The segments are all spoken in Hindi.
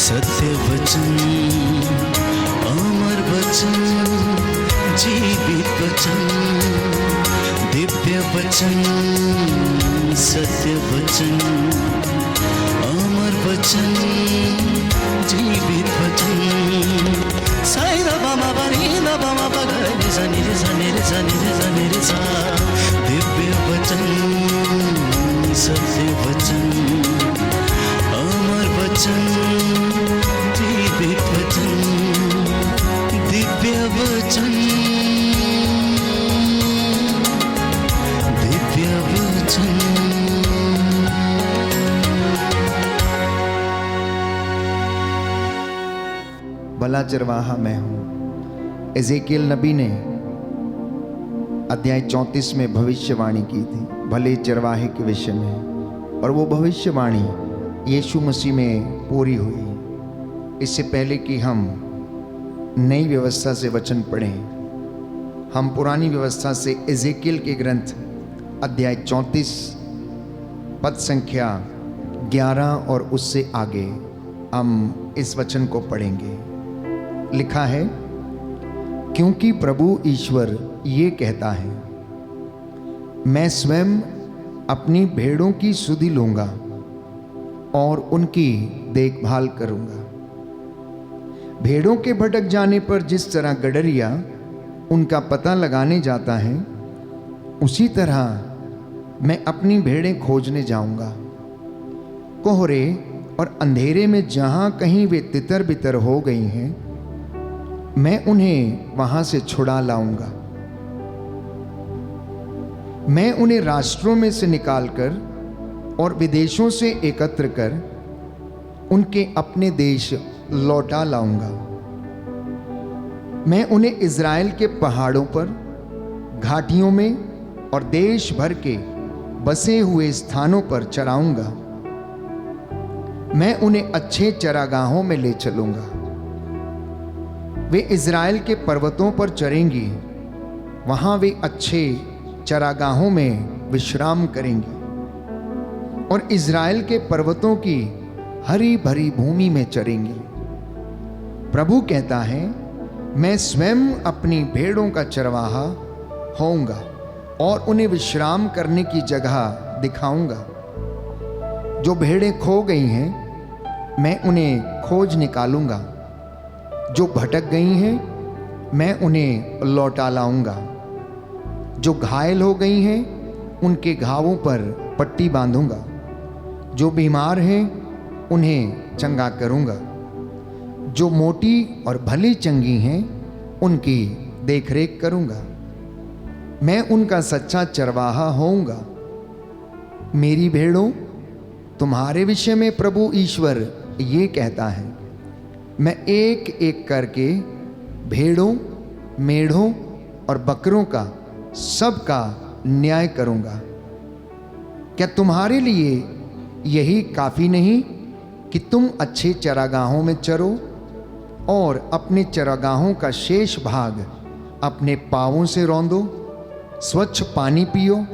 सत्य वचन, अमर वचन, जीवित वचन, दिव्य वचन, सत्य वचन, अमर वचन, जीवित वचन। साई दा बामा बनी दा बामा बगरे सा निरे सा निरे सा निरे सा निरे सा। दिव्य वचन, सत्य वचन, अमर वचन, जीवित वचन, दिव्य वचन, दिव्य वचन। भला चरवाहा मैं हूं। एजेकियल नबी ने अध्याय 34 में भविष्यवाणी की थी भले चरवाहे के विषय में, और वो भविष्यवाणी यीशु मसीह में पूरी हुई। इससे पहले कि हम नई व्यवस्था से वचन पढ़ें, हम पुरानी व्यवस्था से एजेकियल के ग्रंथ अध्याय 34 पद संख्या 11 और उससे आगे हम इस वचन को पढ़ेंगे। लिखा है, क्योंकि प्रभु ईश्वर ये कहता है, मैं स्वयं अपनी भेड़ों की सुधि लूंगा और उनकी देखभाल करूंगा। भेड़ों के भटक जाने पर जिस तरह गडरिया उनका पता लगाने जाता है, उसी तरह मैं अपनी भेड़ें खोजने जाऊंगा। कोहरे और अंधेरे में जहां कहीं वे तितर बितर हो गई हैं, मैं उन्हें वहां से छुड़ा लाऊंगा। मैं उन्हें राष्ट्रों में से निकालकर और विदेशों से एकत्र कर उनके अपने देश लौटा लाऊंगा। मैं उन्हें इज़राइल के पहाड़ों पर, घाटियों में और देश भर के बसे हुए स्थानों पर चराऊंगा। मैं उन्हें अच्छे चरागाहों में ले चलूंगा। वे इज़राइल के पर्वतों पर चरेंगी, वहां वे अच्छे चरागाहों में विश्राम करेंगी और इज़राइल के पर्वतों की हरी भरी भूमि में चरेंगी। प्रभु कहता है, मैं स्वयं अपनी भेड़ों का चरवाहा होऊंगा और उन्हें विश्राम करने की जगह दिखाऊंगा। जो भेड़ें खो गई हैं, मैं उन्हें खोज निकालूंगा। जो भटक गई हैं, मैं उन्हें लौटा लाऊंगा। जो घायल हो गई हैं, उनके घावों पर पट्टी बांधूंगा। जो बीमार हैं, उन्हें चंगा करूंगा। जो मोटी और भली चंगी हैं, उनकी देखरेख करूंगा। मैं उनका सच्चा चरवाहा होऊंगा। मेरी भेड़ों, तुम्हारे विषय में प्रभु ईश्वर ये कहता है, मैं एक एक करके भेड़ों, मेढ़ों और बकरों का सबका न्याय करूंगा। क्या तुम्हारे लिए यही काफी नहीं कि तुम अच्छे चरागाहों में चरो और अपने चरागाहों का शेष भाग अपने पांवों से रौंदो, स्वच्छ पानी पियो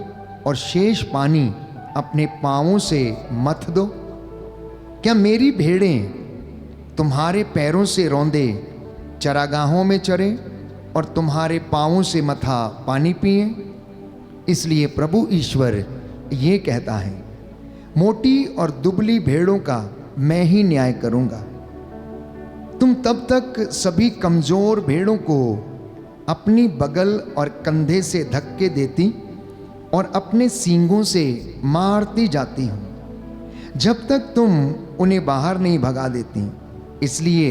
और शेष पानी अपने पांवों से मथ दो? क्या मेरी भेड़ें तुम्हारे पैरों से रौंदे चरागाहों में चरें और तुम्हारे पांवों से मथा पानी पिएं? इसलिए प्रभु ईश्वर ये कहता है, मोटी और दुबली भेड़ों का मैं ही न्याय करूंगा। तुम तब तक सभी कमजोर भेड़ों को अपनी बगल और कंधे से धक्के देती और अपने सींगों से मारती जाती हो, जब तक तुम उन्हें बाहर नहीं भगा देती। इसलिए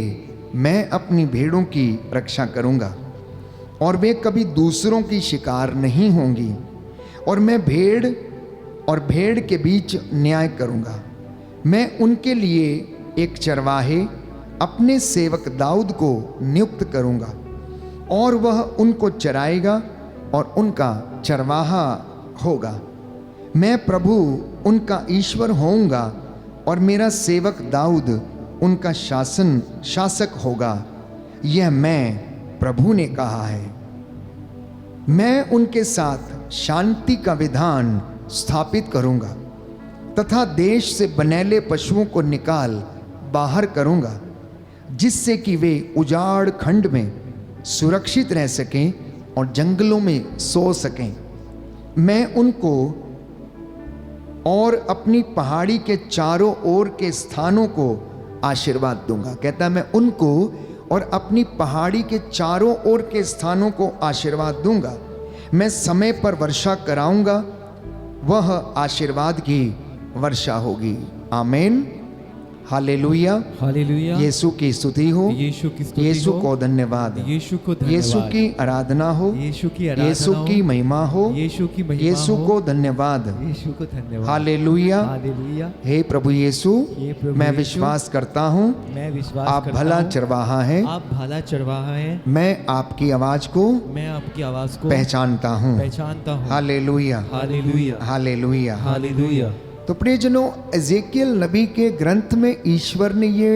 मैं अपनी भेड़ों की रक्षा करूंगा और वे कभी दूसरों की शिकार नहीं होंगी। और मैं भेड़ और भेड़ के बीच न्याय करूंगा। मैं उनके लिए एक चरवाहे अपने सेवक दाऊद को नियुक्त करूंगा और वह उनको चराएगा और उनका चरवाहा होगा। मैं प्रभु उनका ईश्वर होऊंगा और मेरा सेवक दाऊद उनका शासक होगा। यह मैं प्रभु ने कहा है। मैं उनके साथ शांति का विधान स्थापित करूंगा तथा देश से बनेले पशुओं को निकाल बाहर करूंगा जिससे कि वे उजाड़ खंड में सुरक्षित रह सकें और जंगलों में सो सकें। मैं उनको और अपनी पहाड़ी के चारों ओर के स्थानों को आशीर्वाद दूंगा। कहता है मैं उनको और अपनी पहाड़ी के चारों ओर के स्थानों को आशीर्वाद दूंगा। मैं समय पर वर्षा कराऊंगा, वह आशीर्वाद की वर्षा होगी। आमीन, हालेलुया, हालेलुया। यीशु की स्तुति हो, यीशु की स्तुति यीशु हो, को धन्यवाद, यीशु को धन्यवाद, यीशु की आराधना हो, यीशु की आराधना यीशु हो, की महिमा हो, यीशु की महिमा यीशु हो, को धन्यवाद। यीशु को धन्यवाद। हालेलुया। हालेलुया। हे प्रभु यीशु, हे प्रभु मैं यीशु, विश्वास करता हूँ मैं विश्वास आप करता भला हूँ, चरवाहा हैं। आप भला चरवाहा हैं। मैं आपकी आवाज को मैं आपकी आवाज को पहचानता हूँ। पहचानता हूँ। Hallelujah, hallelujah, hallelujah. हालेलुया। तो प्रियजनों, एजेकियल नबी के ग्रंथ में ईश्वर ने ये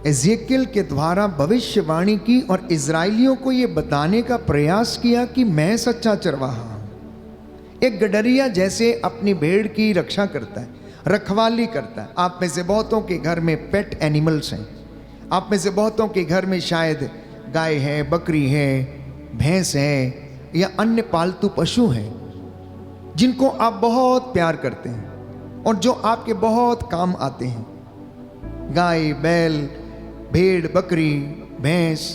एजेकियल के द्वारा भविष्यवाणी की और इजराइलियों को ये बताने का प्रयास किया कि मैं सच्चा चरवाहा हूं। एक गडरिया जैसे अपनी भेड़ की रक्षा करता है, रखवाली करता है। आप में से बहुतों के घर में पेट एनिमल्स हैं। आप में से बहुतों के घर में शायद गाय है, बकरी है, भैंस है या अन्य पालतू पशु हैं जिनको आप बहुत प्यार करते हैं और जो आपके बहुत काम आते हैं। गाय, बैल, भेड़, बकरी, भैंस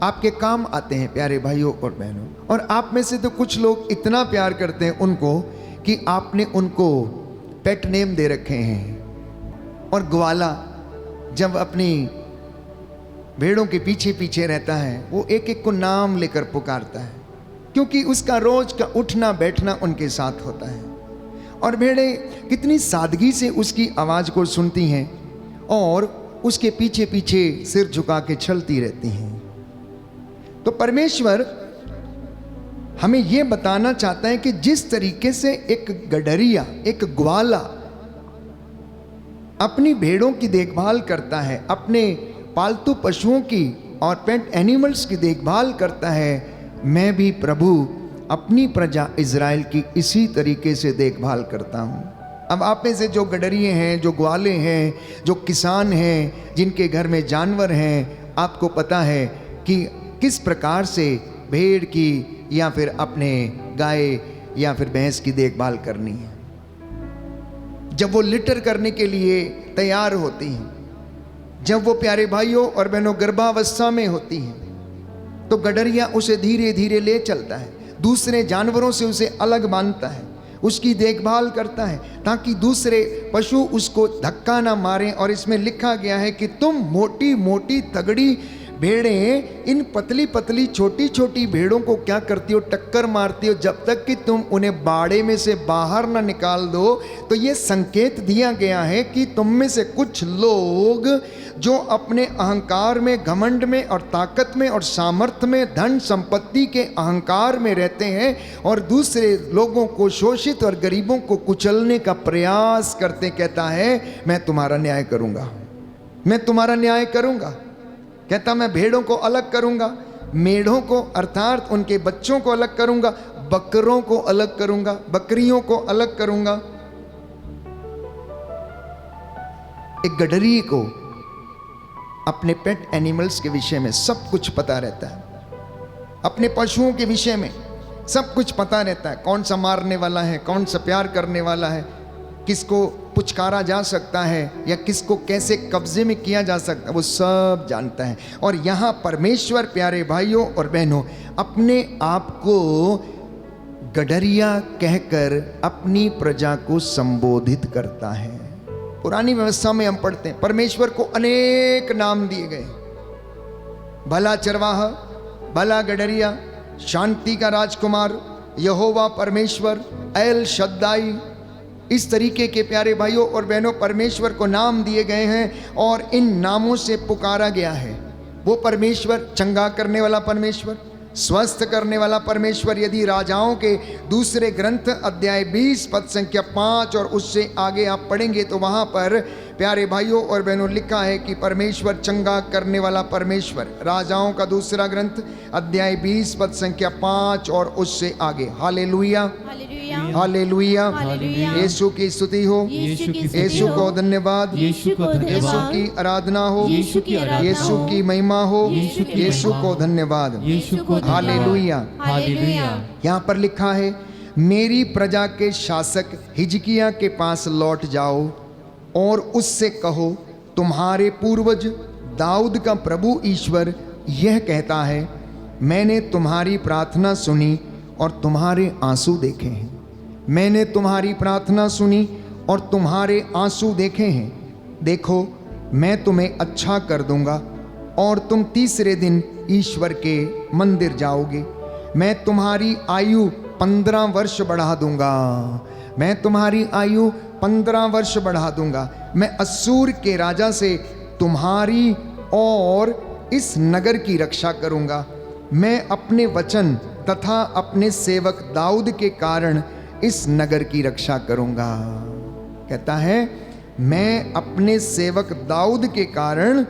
आपके काम आते हैं प्यारे भाइयों और बहनों। और आप में से तो कुछ लोग इतना प्यार करते हैं उनको कि आपने उनको पेट नेम दे रखे हैं। और ग्वाला जब अपनी भेड़ों के पीछे पीछे रहता है, वो एक एक को नाम लेकर पुकारता है, क्योंकि उसका रोज का उठना बैठना उनके साथ होता है। और भेड़ें कितनी सादगी से उसकी आवाज़ को सुनती हैं और उसके पीछे पीछे सिर झुका के चलती रहती हैं। तो परमेश्वर हमें यह बताना चाहता है कि जिस तरीके से एक गडरिया, एक ग्वाला अपनी भेड़ों की देखभाल करता है, अपने पालतू पशुओं की और पेट एनिमल्स की देखभाल करता है, मैं भी प्रभु अपनी प्रजा इज़राइल की इसी तरीके से देखभाल करता हूँ। अब आप में से जो गडरिए हैं, जो ग्वाले हैं, जो किसान हैं, जिनके घर में जानवर हैं, आपको पता है कि किस प्रकार से भेड़ की या फिर अपने गाय या फिर भैंस की देखभाल करनी है। जब वो लिटर करने के लिए तैयार होती हैं, जब वो प्यारे भाइयों और बहनों गर्भावस्था में होती हैं, तो गडरिया उसे धीरे धीरे ले चलता है, दूसरे जानवरों से उसे अलग बांधता है, उसकी देखभाल करता है ताकि दूसरे पशु उसको धक्का ना मारें। और इसमें लिखा गया है कि तुम मोटी मोटी तगड़ी भेड़ें इन पतली पतली छोटी छोटी भेड़ों को क्या करती हो, टक्कर मारती हो, जब तक कि तुम उन्हें बाड़े में से बाहर ना निकाल दो। तो ये संकेत दिया गया है कि तुम में से कुछ लोग जो अपने अहंकार में, घमंड में और ताकत में और सामर्थ्य में, धन संपत्ति के अहंकार में रहते हैं और दूसरे लोगों को, शोषित और गरीबों को कुचलने का प्रयास करते, कहता है मैं तुम्हारा न्याय करूंगा, मैं तुम्हारा न्याय करूंगा। कहता मैं भेड़ों को अलग करूंगा, मेढ़ों को अर्थात उनके बच्चों को अलग करूंगा, बकरों को अलग करूंगा, बकरियों को अलग करूंगा। एक गडरी को अपने पेट एनिमल्स के विषय में सब कुछ पता रहता है, अपने पशुओं के विषय में सब कुछ पता रहता है, कौन सा मारने वाला है, कौन सा प्यार करने वाला है, किसको पुचकारा जा सकता है या किसको कैसे कब्जे में किया जा सकता है, वो सब जानता है। और यहाँ परमेश्वर प्यारे भाइयों और बहनों अपने आप को गडरिया कहकर अपनी प्रजा को संबोधित करता है। पुरानी व्यवस्था में हम पढ़ते हैं परमेश्वर को अनेक नाम दिए गए, भला चरवाहा, भला गडरिया, शांति का राजकुमार, यहोवा परमेश्वर, एल शद्दाई, इस तरीके के प्यारे भाइयों और बहनों परमेश्वर को नाम दिए गए हैं और इन नामों से पुकारा गया है। वो परमेश्वर चंगा करने वाला परमेश्वर, स्वस्थ करने वाला परमेश्वर। यदि राजाओं के दूसरे ग्रंथ अध्याय 20 पद संख्या 5 और उससे आगे आप पढ़ेंगे तो वहाँ पर प्यारे भाइयों और बहनों, लिखा है कि परमेश्वर चंगा करने वाला परमेश्वर। राजाओं का दूसरा ग्रंथ अध्याय 20 पद संख्या 5 और उससे आगे। Hallelujah, hallelujah, hallelujah. हालेलुया। यीशु की स्तुति हो, यीशु की स्तुति यीशु हो, को धन्यवाद, यीशु को यीशु धन्यवाद, की आराधना हो, यीशु की आराधना यीशु हो, की महिमा हो, यीशु की यीशु महिमा को हो, धन्यवाद। यीशु को धन्यवाद। हालेलुया। हालेलुया। यहाँ पर लिखा है, मेरी प्रजा के शासक हिजकिय्याह के पास लौट जाओ और उससे कहो, तुम्हारे पूर्वज दाऊद का प्रभु ईश्वर यह कहता है, मैंने तुम्हारी प्रार्थना सुनी और तुम्हारे आंसू देखे हैं। मैंने तुम्हारी प्रार्थना सुनी और तुम्हारे आंसू देखे हैं। देखो, मैं तुम्हें अच्छा कर दूंगा और तुम तीसरे दिन ईश्वर के मंदिर जाओगे। मैं तुम्हारी आयु 15 वर्ष बढ़ा दूंगा। मैं तुम्हारी आयु 15 वर्ष बढ़ा दूंगा। मैं अस्सूर के राजा से तुम्हारी और इस नगर की रक्षा करूंगा। मैं अपने वचन तथा अपने सेवक दाऊद के कारण इस नगर की रक्षा करूंगा। कहता है, मैं अपने सेवक दाऊद के कारण,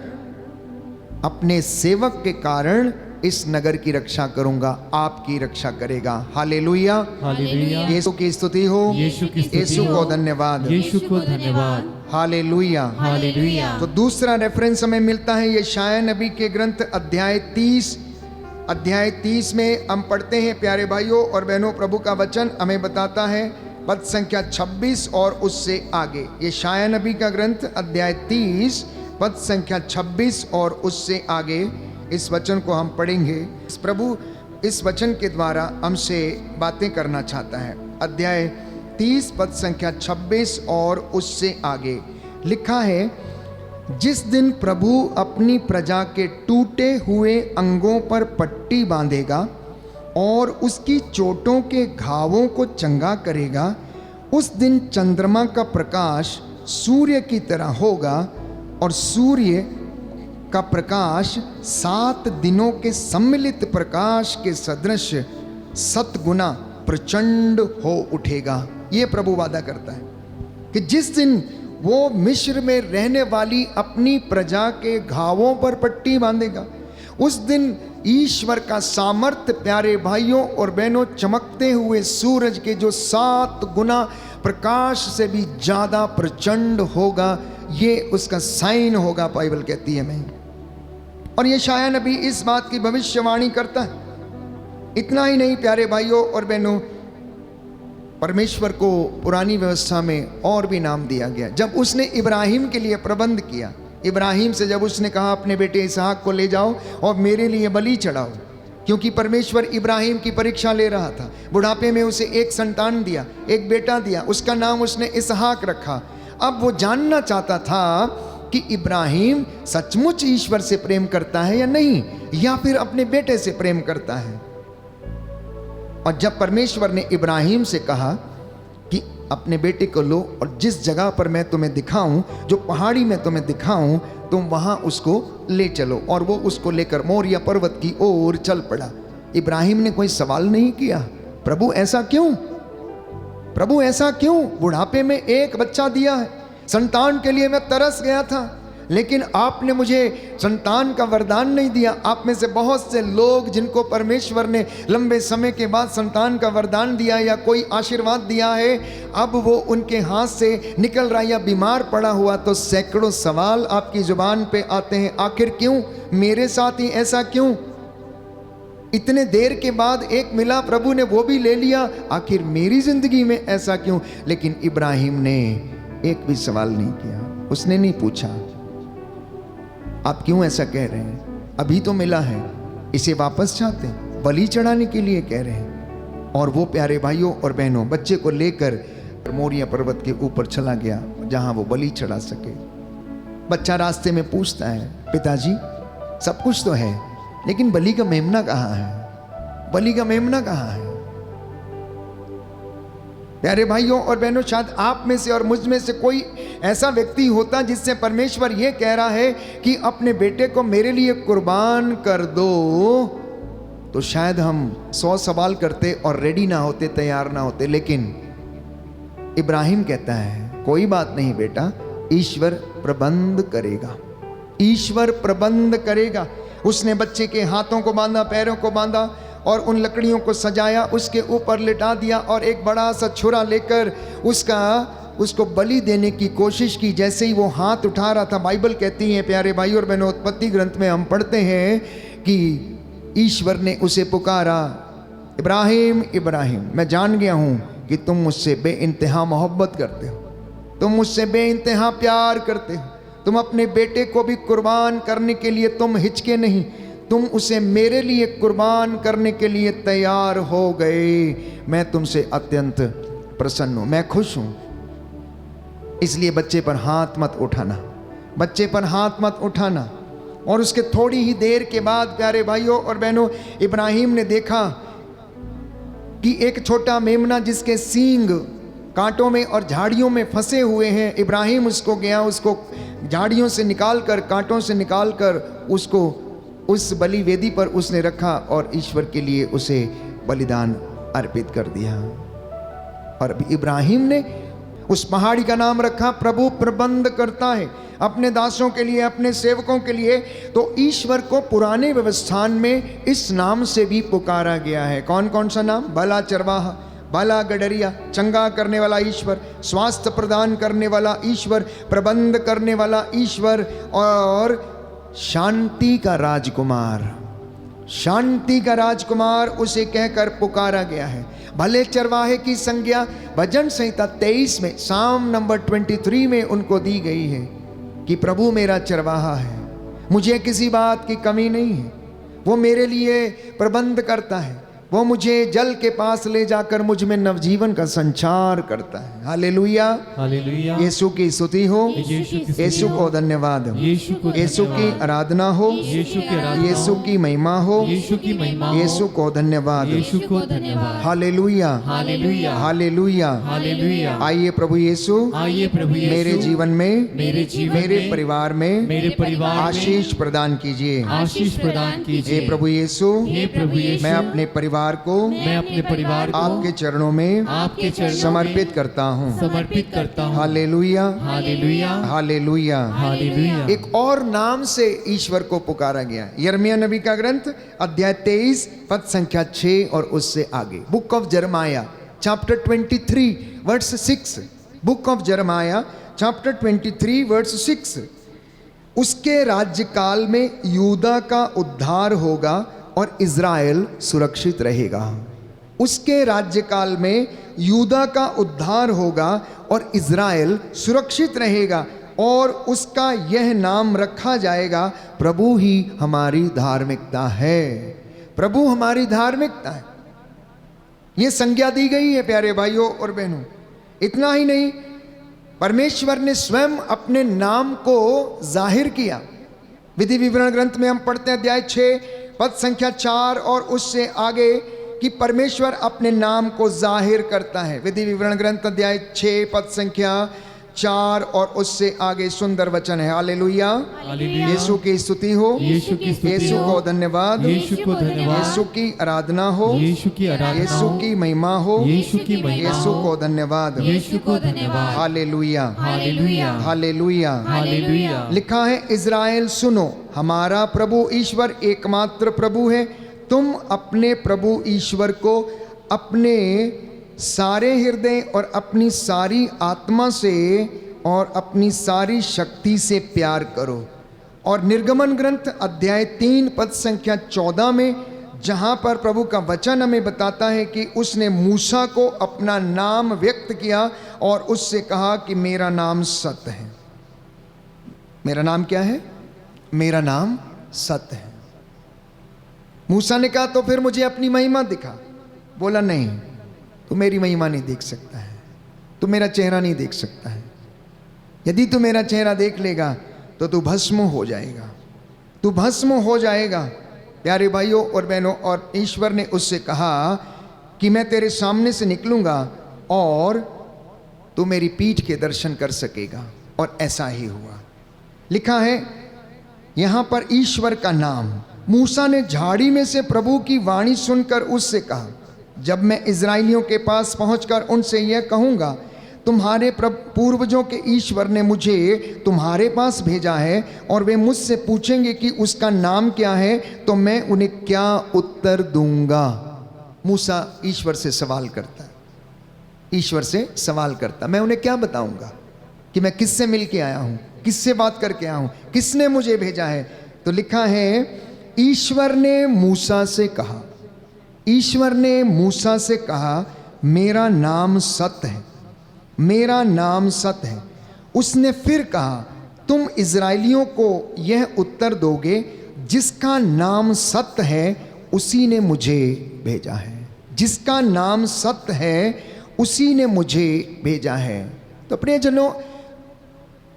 अपने सेवक के कारण इस नगर की रक्षा करूंगा। आपकी रक्षा करेगा। Hallelujah, hallelujah. यीशु की स्तुति हो, यीशु की स्तुति यीशु हो, को धन्यवाद। यीशु को धन्यवाद। हालेलुया। हालेलुया। तो दूसरा रेफरेंस हमें मिलता है यशायाह नबी के ग्रंथ अध्याय 30 में हम पढ़ते हैं। प्यारे भाइयों और बहनों, प्रभु का वचन हमें बताता है पद संख्या 26 और उससे आगे। यशायाह नबी का ग्रंथ अध्याय 30 पद संख्या 26 और उससे आगे इस वचन को हम पढ़ेंगे। इस प्रभु इस वचन के द्वारा हमसे बातें करना चाहता है। अध्याय 30 पद संख्या 26 और उससे आगे लिखा है, जिस दिन प्रभु अपनी प्रजा के टूटे हुए अंगों पर पट्टी बांधेगा और उसकी चोटों के घावों को चंगा करेगा, उस दिन चंद्रमा का प्रकाश सूर्य की तरह होगा और सूर्य का प्रकाश 7 दिनों के सम्मिलित प्रकाश के सदृश 7 गुना प्रचंड हो उठेगा। ये प्रभु वादा करता है कि जिस दिन वो मिस्र में रहने वाली अपनी प्रजा के घावों पर पट्टी बांधेगा, उस दिन ईश्वर का सामर्थ्य, प्यारे भाइयों और बहनों, चमकते हुए सूरज के जो 7 गुना प्रकाश से भी ज्यादा प्रचंड होगा। ये उसका साइन होगा, बाइबल कहती है। मैं और यशायाह नबी इस बात की भविष्यवाणी करता है। इतना ही नहीं प्यारे भाइयों और बहनों, परमेश्वर को पुरानी व्यवस्था में और भी नाम दिया गया। जब उसने इब्राहिम के लिए प्रबंध किया, इब्राहिम से जब उसने कहा अपने बेटे इसहाक को ले जाओ और मेरे लिए बलि चढ़ाओ, क्योंकि परमेश्वर इब्राहिम की परीक्षा ले रहा था। बुढ़ापे में उसे एक संतान दिया, एक बेटा दिया, उसका नाम उसने इसहाक रखा। अब वो जानना चाहता था कि इब्राहिम सचमुच ईश्वर से प्रेम करता है या नहीं, या फिर अपने बेटे से प्रेम करता है। और जब परमेश्वर ने इब्राहिम से कहा कि अपने बेटे को लो और जिस जगह पर मैं तुम्हें दिखाऊं, जो पहाड़ी में तुम्हें दिखाऊं, तुम वहां उसको ले चलो, और वो उसको लेकर मोरिया पर्वत की ओर चल पड़ा। इब्राहिम ने कोई सवाल नहीं किया, प्रभु ऐसा क्यों, प्रभु ऐसा क्यों? बुढ़ापे में एक बच्चा दिया है, संतान के लिए मैं तरस गया था, लेकिन आपने मुझे संतान का वरदान नहीं दिया। आप में से बहुत से लोग जिनको परमेश्वर ने लंबे समय के बाद संतान का वरदान दिया या कोई आशीर्वाद दिया है, अब वो उनके हाथ से निकल रहा या बीमार पड़ा हुआ, तो सैकड़ों सवाल आपकी जुबान पे आते हैं। आखिर क्यों मेरे साथ ही ऐसा क्यों? इतने देर के बाद एक मिला, प्रभु ने वो भी ले लिया, आखिर मेरी जिंदगी में ऐसा क्यों? लेकिन इब्राहिम ने एक भी सवाल नहीं किया, उसने नहीं पूछा आप क्यों ऐसा कह रहे हैं, अभी तो मिला है, इसे वापस चाहते हैं, बलि चढ़ाने के लिए कह रहे हैं। और वो प्यारे भाइयों और बहनों, बच्चे को लेकर मोरिया पर्वत के ऊपर चला गया जहां वो बलि चढ़ा सके। बच्चा रास्ते में पूछता है, पिताजी सब कुछ तो है, लेकिन बलि का मेमना कहाँ है, बलि का मेमना कहाँ है? प्यारे भाइयों और बहनों, शायद आप में से और मुझ में से कोई ऐसा व्यक्ति होता जिससे परमेश्वर ये कह रहा है कि अपने बेटे को मेरे लिए कुर्बान कर दो, तो शायद हम 100 सवाल करते और रेडी ना होते, तैयार ना होते। लेकिन इब्राहिम कहता है, कोई बात नहीं बेटा, ईश्वर प्रबंध करेगा, ईश्वर प्रबंध करेगा। उसने बच्चे के हाथों को बांधा, पैरों को बांधा और उन लकड़ियों को सजाया, उसके ऊपर लिटा दिया और एक बड़ा सा छुरा लेकर उसको बलि देने की कोशिश की। जैसे ही वो हाथ उठा रहा था, बाइबल कहती है प्यारे भाई और बहनों, उत्पत्ति ग्रंथ में हम पढ़ते हैं कि ईश्वर ने उसे पुकारा, इब्राहिम इब्राहिम, मैं जान गया हूँ कि तुम मुझसे बेइंतहा मोहब्बत करते हो, तुम मुझसे बेइंतहा प्यार करते हो, तुम अपने बेटे को भी कुर्बान करने के लिए तुम हिचके नहीं, तुम उसे मेरे लिए कुर्बान करने के लिए तैयार हो गए। मैं तुमसे अत्यंत प्रसन्न हूँ, मैं खुश हूँ। इसलिए बच्चे पर हाथ मत उठाना, बच्चे पर हाथ मत उठाना। और उसके थोड़ी ही देर के बाद प्यारे भाइयों और बहनों, इब्राहिम ने देखा कि एक छोटा मेमना जिसके सींग कांटों में और झाड़ियों में फंसे हुए हैं, इब्राहिम उसको गया, उसको झाड़ियों से निकालकर, कांटों से निकालकर उसको उस बलि वेदी पर उसने रखा और ईश्वर के लिए उसे बलिदान अर्पित कर दिया। और इब्राहिम ने उस पहाड़ी का नाम रखा प्रभु प्रबंध करता है, अपने दासों के लिए, अपने सेवकों के लिए। तो ईश्वर को पुराने व्यवस्थान में इस नाम से भी पुकारा गया है। कौन कौन सा नाम? भला चरवाहा, भला गडरिया, चंगा करने वाला ईश्वर, स्वास्थ्य प्रदान करने वाला ईश्वर, प्रबंध करने वाला ईश्वर और शांति का राजकुमार, शांति का राजकुमार उसे कहकर पुकारा गया है। भले चरवाहे की संज्ञा भजन संहिता 23 में, साम नंबर 23 में उनको दी गई है कि प्रभु मेरा चरवाहा है, मुझे किसी बात की कमी नहीं है, वो मेरे लिए प्रबंध करता है, वो मुझे जल के पास ले जाकर मुझ में नवजीवन का संचार करता है। Hallelujah, hallelujah. यीशु की स्तुति हो, यीशु की स्तुति यीशु हो, को धन्यवाद हो, यीशु को यीशु की धन्यवाद, आराधना हो, यीशु की आराधना यीशु हो, की महिमा हो, यीशु की महिमा हो, यीशु को धन्यवाद हो। यीशु को धन्यवाद। Hallelujah, hallelujah, hallelujah. हालेलुया। आइए प्रभु यीशु आइए प्रभु यीशु मेरे जीवन में, मेरे जीवन मेरे में, परिवार में मेरे परिवार में आशीष प्रदान कीजिए। आशीष प्रदान हे कीजिए। प्रभु यीशु, हे प्रभु यीशु, मैं अपने परिवार को मैं अपने परिवार को आपके चरणों में आपके चरणों में समर्पित करता हूँ। समर्पित करता हूँ। Hallelujah, hallelujah, hallelujah. हालेलुया। एक और नाम से ईश्वर को पुकारा गया। यिर्मयाह नबी का ग्रंथ अध्याय 23 पद संख्या 6 और उससे आगे, book of Jeremiah chapter 23 verse 6, book of Jeremiah chapter 23 verse 6। उसके राज्यकाल में यूदा का उद्धार होगा और इज़राइल सुरक्षित रहेगा। उसके राज्यकाल में यूदा का उद्धार होगा और इज़राइल सुरक्षित रहेगा और उसका यह नाम रखा जाएगा, प्रभु ही हमारी धार्मिकता है। प्रभु हमारी धार्मिकता है, ये संज्ञा दी गई है प्यारे भाइयों और बहनों। इतना ही नहीं, परमेश्वर ने स्वयं अपने नाम को जाहिर किया। विधि विवरण ग्रंथ में हम पढ़ते हैं अध्याय 6 पद संख्या 4 और उससे आगे कि परमेश्वर अपने नाम को जाहिर करता है। विधि विवरण ग्रंथ अध्याय 6 पद संख्या 4 और उससे आगे सुंदर वचन है। Hallelujah, hallelujah. यीशु की स्तुति हो, यीशु की स्तुति यीशु हो, को धन्यवाद, यीशु को धन्यवाद, यीशु की आराधना हो, यीशु की आराधना यीशु हो, की महिमा हो, यीशु की महिमा यीशु हो, को धन्यवाद। यीशु को धन्यवाद। Hallelujah, hallelujah, hallelujah. हालेलुया। लिखा है, इज़राइल सुनो, हमारा प्रभु ईश्वर एकमात्र प्रभु है। तुम अपने प्रभु ईश्वर को अपने सारे हृदय और अपनी सारी आत्मा से और अपनी सारी शक्ति से प्यार करो। और निर्गमन ग्रंथ अध्याय 3 पद संख्या 14 में, जहाँ पर प्रभु का वचन हमें बताता है कि उसने मूसा को अपना नाम व्यक्त किया और उससे कहा कि मेरा नाम सत्य है। मेरा नाम क्या है? मेरा नाम सत्य है। मूसा ने कहा तो फिर मुझे अपनी महिमा दिखा। बोला नहीं, तू मेरी महिमा नहीं देख सकता है, तू मेरा चेहरा नहीं देख सकता है। यदि तू मेरा चेहरा देख लेगा तो तू भस्म हो जाएगा, तू भस्म हो जाएगा। प्यारे भाइयों और बहनों, और ईश्वर ने उससे कहा कि मैं तेरे सामने से निकलूंगा और तू मेरी पीठ के दर्शन कर सकेगा। और ऐसा ही हुआ। लिखा है यहाँ पर ईश्वर का नाम। मूसा ने झाड़ी में से प्रभु की वाणी सुनकर उससे कहा, जब मैं इज़राइलियों के पास पहुंचकर उनसे यह कहूँगा, तुम्हारे पूर्वजों के ईश्वर ने मुझे तुम्हारे पास भेजा है और वे मुझसे पूछेंगे कि उसका नाम क्या है, तो मैं उन्हें क्या उत्तर दूंगा। मूसा ईश्वर से सवाल करता है, ईश्वर से सवाल करता, मैं उन्हें क्या बताऊंगा कि मैं किससे मिल के आया हूं, किससे बात करके आया हूं, किसने मुझे भेजा है। तो लिखा है, ईश्वर ने मूसा से कहा, ईश्वर ने मूसा से कहा, मेरा नाम सत है, मेरा नाम सत है। उसने फिर कहा, तुम इज़राइलियों को यह उत्तर दोगे, जिसका नाम सत है उसी ने मुझे भेजा है, जिसका नाम सत है उसी ने मुझे भेजा है। तो प्रियजनों,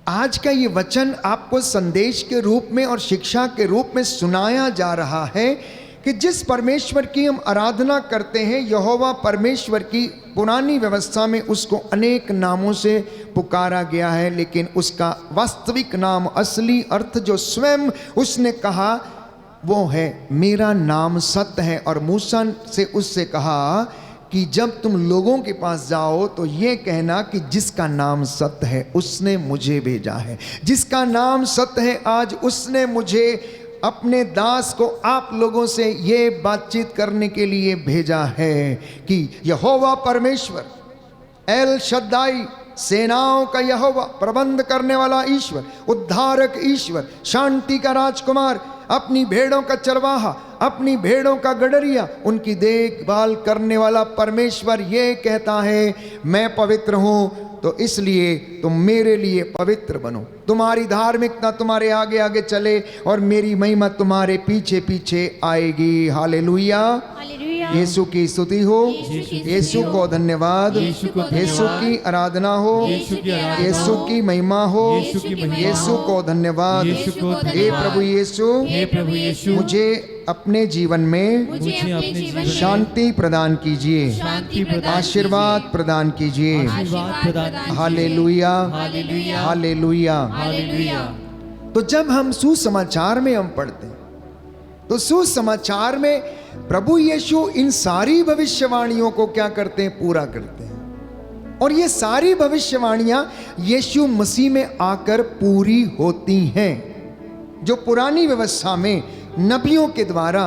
आज का ये वचन आपको संदेश के रूप में और शिक्षा के रूप में सुनाया जा रहा है कि जिस परमेश्वर की हम आराधना करते हैं, यहोवा परमेश्वर की, पुरानी व्यवस्था में उसको अनेक नामों से पुकारा गया है, लेकिन उसका वास्तविक नाम, असली अर्थ जो स्वयं उसने कहा वो है, मेरा नाम सत्य है। और मूसा से उससे कहा कि जब तुम लोगों के पास जाओ तो ये कहना कि जिसका नाम सत्य है उसने मुझे भेजा है, जिसका नाम सत्य है आज उसने मुझे अपने दास को आप लोगों से ये बातचीत करने के लिए भेजा है कि यहोवा परमेश्वर, एल शद्दाई, सेनाओं का यहोवा, प्रबंध करने वाला ईश्वर, उद्धारक ईश्वर, शांति का राजकुमार, अपनी भेड़ों का चरवाहा, अपनी भेड़ों का गडरिया, उनकी देखभाल करने वाला परमेश्वर ये कहता है, मैं पवित्र हूँ, तो इसलिए तुम मेरे लिए पवित्र बनो। तुम्हारी धार्मिकता तुम्हारे आगे आगे चले और मेरी महिमा तुम्हारे पीछे पीछे आएगी। हालेलुया, यीशु की स्तुति हो, यीशु को धन्यवाद, यीशु की आराधना हो, यीशु की महिमा हो, यीशु को धन्यवाद। हे प्रभु यीशु, मुझे अपने जीवन में शांति प्रदान कीजिए, आशीर्वाद प्रदान कीजिए। Hallelujah, hallelujah. तो जब हम सुसमाचार में हम पढ़ते हैं तो सुसमाचार में प्रभु यीशु इन सारी भविष्यवाणियों को क्या करते हैं, पूरा करते हैं। और ये सारी भविष्यवाणियां यीशु मसीह में आकर पूरी होती हैं। जो पुरानी व्यवस्था में नबियों के द्वारा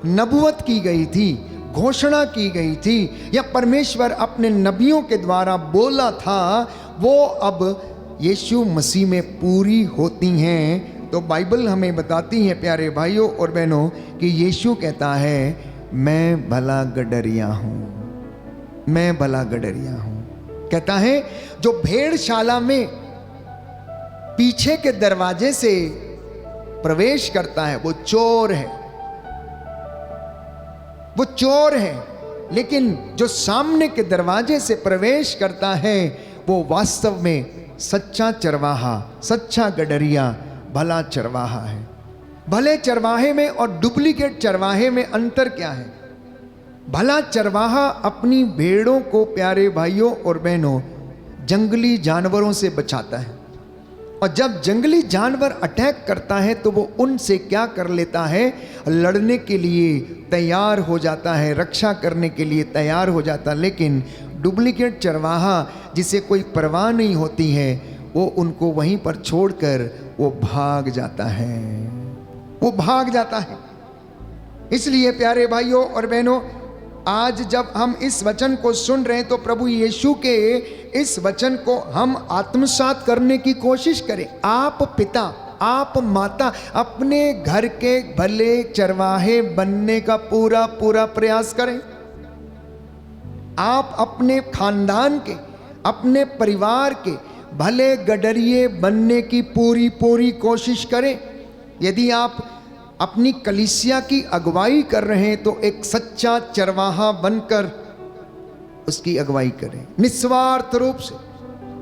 नबुवत की गई थी, घोषणा की गई थी, या परमेश्वर अपने नबियों के द्वारा बोला था, वो अब यीशु मसीह में पूरी होती हैं। तो बाइबल हमें बताती है प्यारे भाइयों और बहनों कि यीशु कहता है, मैं भला गडरिया हूँ, मैं भला गडरिया हूँ। कहता है जो भेड़शाला में पीछे के दरवाजे से प्रवेश करता है वो चोर है, वो चोर है, लेकिन जो सामने के दरवाजे से प्रवेश करता है वो वास्तव में सच्चा चरवाहा, सच्चा गडरिया, भला चरवाहा है। भले चरवाहे में और डुप्लीकेट चरवाहे में अंतर क्या है? भला चरवाहा अपनी भेड़ों को, प्यारे भाइयों और बहनों, जंगली जानवरों से बचाता है, और जब जंगली जानवर अटैक करता है तो वो उनसे क्या कर लेता है, लड़ने के लिए तैयार हो जाता है, रक्षा करने के लिए तैयार हो जाता है। लेकिन डुप्लीकेट चरवाहा जिसे कोई परवाह नहीं होती है, वो उनको वहीं पर छोड़कर वो भाग जाता है, वो भाग जाता है। इसलिए प्यारे भाइयों और बहनों, आज जब हम इस वचन को सुन रहे हैं तो प्रभु यीशु के इस वचन को हम आत्मसात करने की कोशिश करें। आप पिता, आप माता अपने घर के भले चरवाहे बनने का पूरा पूरा प्रयास करें। आप अपने खानदान के, अपने परिवार के भले गडरिए बनने की पूरी पूरी कोशिश करें। यदि आप अपनी कलीसिया की अगुवाई कर रहे हैं तो एक सच्चा चरवाहा बनकर उसकी अगुवाई करें, निस्वार्थ रूप से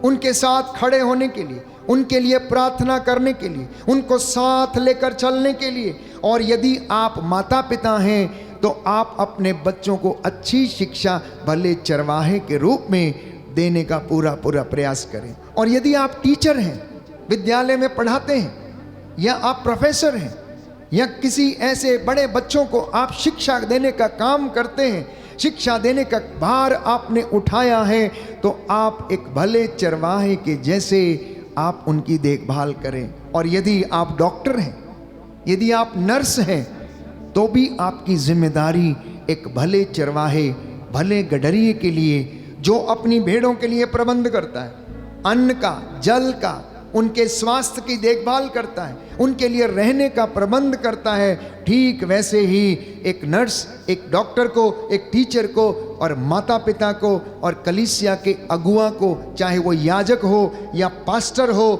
उनके साथ खड़े होने के लिए, उनके लिए प्रार्थना करने के लिए, उनको साथ लेकर चलने के लिए। और यदि आप माता पिता हैं तो आप अपने बच्चों को अच्छी शिक्षा भले चरवाहे के रूप में देने का पूरा पूरा प्रयास करें। और यदि आप टीचर हैं, विद्यालय में पढ़ाते हैं, या आप प्रोफेसर हैं, या किसी ऐसे बड़े बच्चों को आप शिक्षा देने का काम करते हैं, शिक्षा देने का भार आपने उठाया है, तो आप एक भले चरवाहे के जैसे आप उनकी देखभाल करें। और यदि आप डॉक्टर हैं, यदि आप नर्स हैं, तो भी आपकी जिम्मेदारी एक भले चरवाहे, भले गडरिये के लिए, जो अपनी भेड़ों के लिए प्रबंध करता है, अन्न का, जल का, उनके स्वास्थ्य की देखभाल करता है, उनके लिए रहने का प्रबंध करता है, ठीक वैसे ही एक नर्स, एक डॉक्टर को, एक टीचर को, और माता पिता को, और कलीसिया के अगुआ को, चाहे वो याजक हो या पास्टर हो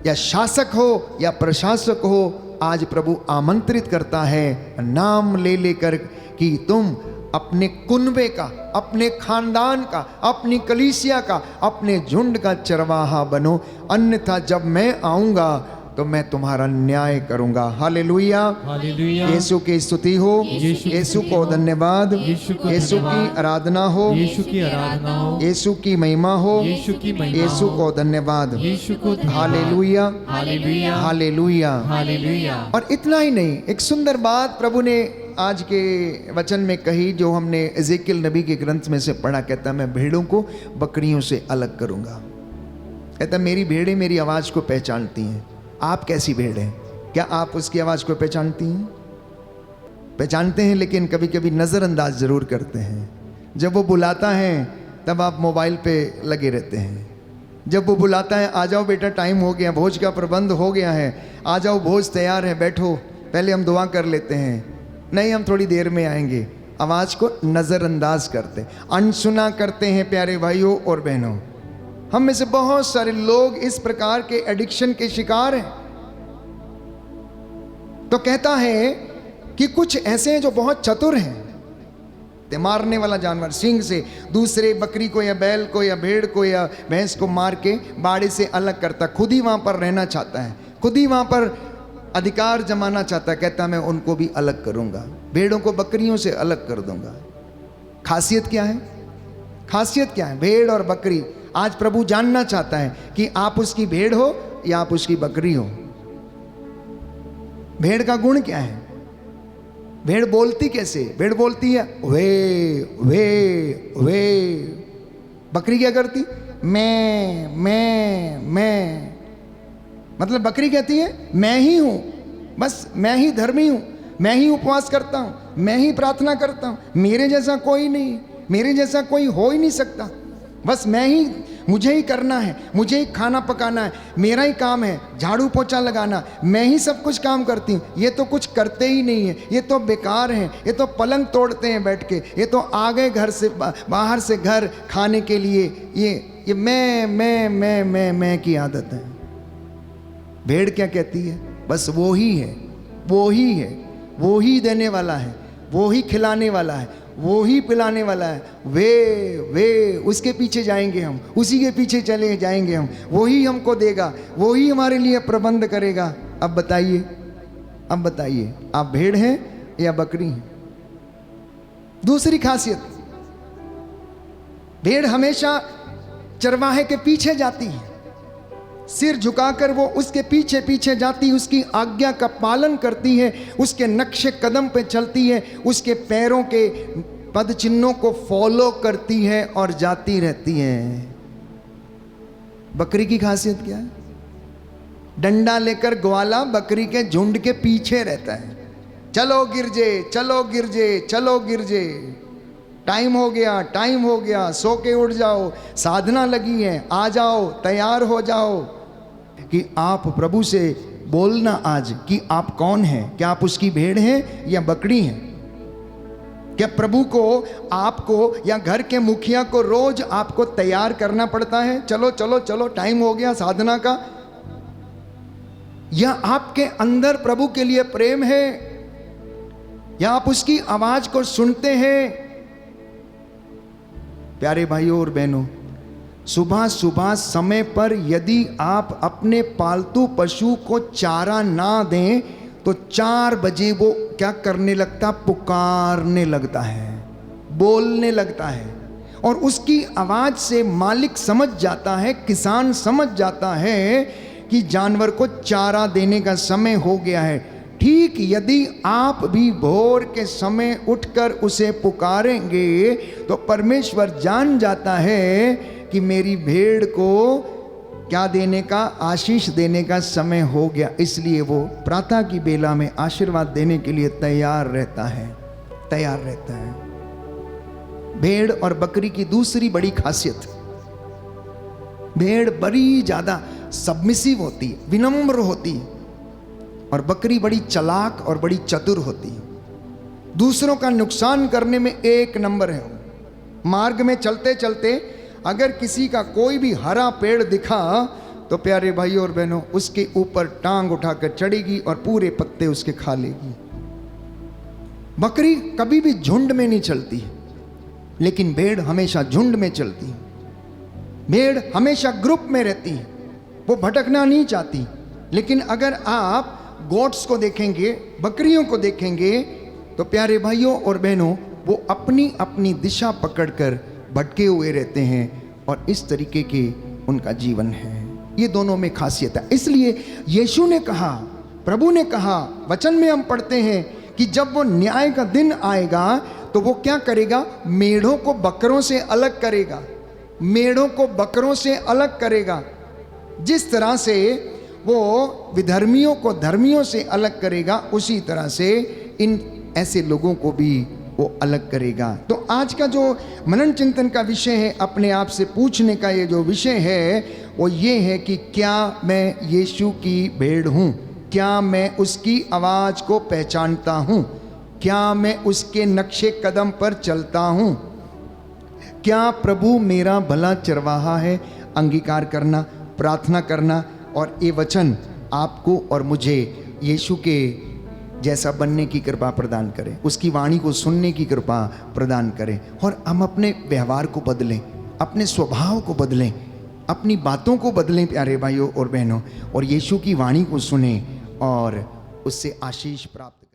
या शासक हो या प्रशासक हो, आज प्रभु आमंत्रित करता है नाम ले लेकर कि तुम अपने कुनबे का, अपने खानदान का, अपनी कलीसिया का, अपने झुंड का चरवाहा बनो, अन्यथा जब मैं आऊंगा तो मैं तुम्हारा न्याय करूंगा। Hallelujah, hallelujah. यीशु की स्तुति हो, यीशु को धन्यवाद, यीशु की आराधना हो, यीशु की आराधना हो, यीशु की महिमा हो, यीशु की महिमा यीशु हो, को धन्यवाद। यीशु को धन्यवाद। Hallelujah, hallelujah, hallelujah. हालेलुया। और इतना ही नहीं, एक सुंदर बात प्रभु ने आज के वचन में कही, जो हमने एजेकियल नबी के ग्रंथ में से पढ़ा। कहता मैं भेड़ों को बकरियों से अलग करूंगा। कहता मेरी भेड़ें मेरी आवाज़ को पहचानती हैं। आप कैसी भेड़ हैं? क्या आप उसकी आवाज़ को पहचानती हैं? पहचानते हैं, लेकिन कभी कभी नज़रअंदाज ज़रूर करते हैं। जब वो बुलाता है तब आप मोबाइल पे लगे रहते हैं। जब वो बुलाता है आ जाओ बेटा, टाइम हो गया, भोज का प्रबंध हो गया है, आ जाओ, भोज तैयार है, बैठो, पहले हम दुआ कर लेते हैं, नहीं हम थोड़ी देर में आएंगे, आवाज़ को नज़रअंदाज करते, अनसुना करते हैं। प्यारे भाइयों और बहनों, हम में से बहुत सारे लोग इस प्रकार के एडिक्शन के शिकार हैं। तो कहता है कि कुछ ऐसे हैं जो बहुत चतुर हैं, मारने वाला जानवर सींग से दूसरे बकरी को या बैल को या भेड़ को या भैंस को मार के बाड़े से अलग करता, खुद ही वहां पर रहना चाहता है, खुद ही वहां पर अधिकार जमाना चाहता है। कहता मैं उनको भी अलग करूंगा, भेड़ों को बकरियों से अलग कर दूंगा। खासियत क्या है? खासियत क्या है? भेड़ और बकरी। आज प्रभु जानना चाहता है कि आप उसकी भेड़ हो या आप उसकी बकरी हो। भेड़ का गुण क्या है? भेड़ बोलती कैसे? भेड़ बोलती है वे वे वे। बकरी क्या करती? मैं। मतलब बकरी कहती है मैं ही हूं, बस मैं ही धर्मी हूं, मैं ही उपवास करता हूं, मैं ही प्रार्थना करता हूं, मेरे जैसा कोई नहीं, मेरे जैसा कोई हो ही नहीं सकता, बस मैं ही, मुझे ही करना है, मुझे ही खाना पकाना है, मेरा ही काम है, झाड़ू पोछा लगाना, मैं ही सब कुछ काम करती हूँ। ये तो कुछ करते ही नहीं है, ये तो बेकार हैं, ये तो पलंग तोड़ते हैं बैठ के, ये तो आ गए घर से बाहर से घर खाने के लिए। ये मैं की आदत है। भेड़ क्या कहती है? बस वो ही है, वो ही है, वो ही देने वाला है, वो ही खिलाने वाला है, वो ही पिलाने वाला है, वे उसके पीछे जाएंगे हम, उसी के पीछे चले जाएंगे हम, वो ही हमको देगा, वो ही हमारे लिए प्रबंध करेगा। अब बताइए, अब बताइए, आप भेड़ हैं या बकरी हैं? दूसरी खासियत, भेड़ हमेशा चरवाहे के पीछे जाती है, सिर झुकाकर वो उसके पीछे पीछे जाती, उसकी आज्ञा का पालन करती है, उसके नक्शे कदम पे चलती है, उसके पैरों के पद चिन्हों को फॉलो करती है और जाती रहती है। बकरी की खासियत क्या है? डंडा लेकर ग्वाला बकरी के झुंड के पीछे रहता है। चलो गिरजे, चलो गिरजे, चलो गिरजे, टाइम हो गया, टाइम हो गया, सो के उठ जाओ, साधना लगी है, आ जाओ, तैयार हो जाओ। कि आप प्रभु से बोलना आज कि आप कौन हैं, क्या आप उसकी भेड़ हैं या बकरी हैं? क्या प्रभु को, आपको या घर के मुखिया को रोज आपको तैयार करना पड़ता है? चलो चलो चलो, टाइम हो गया साधना का। या आपके अंदर प्रभु के लिए प्रेम है, या आप उसकी आवाज को सुनते हैं? प्यारे भाइयों और बहनों, सुबह सुबह समय पर यदि आप अपने पालतू पशु को चारा ना दें तो 4 बजे वो क्या करने लगता? पुकारने लगता है, बोलने लगता है, और उसकी आवाज से मालिक समझ जाता है, किसान समझ जाता है कि जानवर को चारा देने का समय हो गया है। ठीक यदि आप भी भोर के समय उठकर उसे पुकारेंगे तो परमेश्वर जान जाता है कि मेरी भेड़ को क्या देने का, आशीष देने का समय हो गया। इसलिए वो प्रातः की बेला में आशीर्वाद देने के लिए तैयार रहता है, तैयार रहता है। भेड़ और बकरी की दूसरी बड़ी खासियत, भेड़ बड़ी ज्यादा सबमिसिव होती है, विनम्र होती है, और बकरी बड़ी चालाक और बड़ी चतुर होती है। दूसरों का नुकसान करने में एक नंबर है। मार्ग में चलते चलते अगर किसी का कोई भी हरा पेड़ दिखा तो प्यारे भाइयों और बहनों उसके ऊपर टांग उठाकर चढ़ेगी और पूरे पत्ते उसके खा लेगी। बकरी कभी भी झुंड में नहीं चलती, लेकिन भेड़ हमेशा झुंड में चलती है। भेड़ हमेशा ग्रुप में रहती है, वो भटकना नहीं चाहती। लेकिन अगर आप गोट्स को देखेंगे, बकरियों को देखेंगे, तो प्यारे भाइयों और बहनों वो अपनी अपनी दिशा पकड़कर भटके हुए रहते हैं और इस तरीके के उनका जीवन है। ये दोनों में खासियत है। इसलिए यीशु ने कहा, प्रभु ने कहा, वचन में हम पढ़ते हैं कि जब वो न्याय का दिन आएगा तो वो क्या करेगा, मेढ़ों को बकरों से अलग करेगा, मेढ़ों को बकरों से अलग करेगा। जिस तरह से वो विधर्मियों को धर्मियों से अलग करेगा, उसी तरह से इन ऐसे लोगों को भी वो अलग करेगा। तो आज का जो मनन चिंतन का विषय है, अपने आप से पूछने का ये जो विषय है वो ये है कि क्या मैं यीशु की भेड़ हूँ? क्या मैं उसकी आवाज़ को पहचानता हूँ? क्या मैं उसके नक्शे कदम पर चलता हूँ? क्या प्रभु मेरा भला चरवाहा है? अंगीकार करना, प्रार्थना करना और ये वचन आपको और मुझे यीशु के जैसा बनने की कृपा प्रदान करें, उसकी वाणी को सुनने की कृपा प्रदान करें और हम अपने व्यवहार को बदलें, अपने स्वभाव को बदलें, अपनी बातों को बदलें प्यारे भाइयों और बहनों, और यीशु की वाणी को सुनें और उससे आशीष प्राप्त